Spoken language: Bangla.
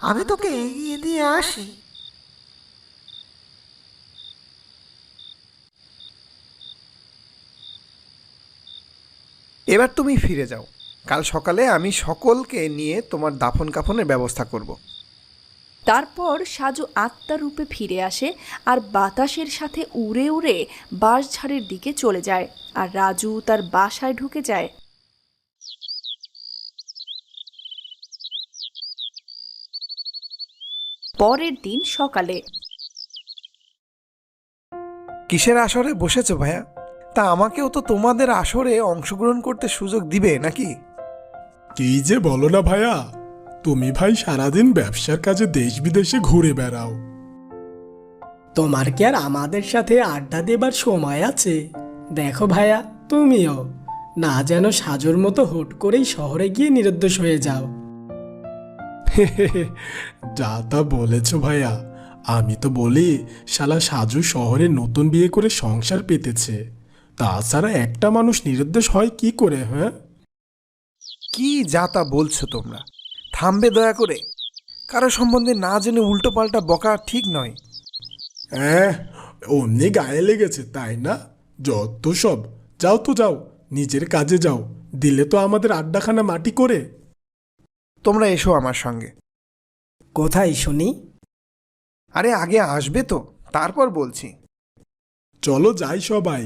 আমি তোকে এগিয়ে দিয়ে আসি। এবার তুমি ফিরে যাও। কাল সকালে আমি সকলকে নিয়ে তোমার দাফন কাফনের ব্যবস্থা করব। তারপর সাজু আত্মারূপে ফিরে আসে আর বাতাসের সাথে উড়ে উড়ে বাঁশঝাড়ের দিকে চলে যায়, আর রাজু তার বাসায় ঢুকে যায়। পরের দিন সকালে কিসের আসরে বসেছো ভাইয়া? তা আমাকেও তো তোমাদের আসরে অংশগ্রহণ করতে সুযোগ দিবে নাকি? কি যে বলো না ভাইয়া, তুমি ভাই সারাদিন ব্যবসার কাজে দেশ বিদেশে ঘুরে বেড়াও। তোমার কি আর আমাদের সাথে আড্ডা দেবার সময় আছে? দেখো ভাইয়া, তুমিও না যেন সাজুর মতো হুট করেই শহরে গিয়ে নিরুদ্দেশ হয়ে যাও। যা তা বলেছ ভাইয়া, আমি তো বলি শালা সাজু শহরে নতুন বিয়ে করে সংসার পেতেছে, তাছাড়া একটা মানুষ নিরুদ্দেশ হয় কি করে? হ্যাঁ, কি যা তা বলছো তোমরা? থামবে দয়া করে। কারো সম্বন্ধে না জেনে উল্টো পাল্টা বকা ঠিক নয়। হ্যাঁ, অমনি গায়ে লেগেছে তাই না? যত সব, যাও তো যাও, নিজের কাজে যাও, দিলে তো আমাদের আড্ডাখানা মাটি করে। তোমরা এসো আমার সঙ্গে। কোথায় শুনি? আরে আগে আসবে তো, তারপর বলছি। চলো যাই সবাই।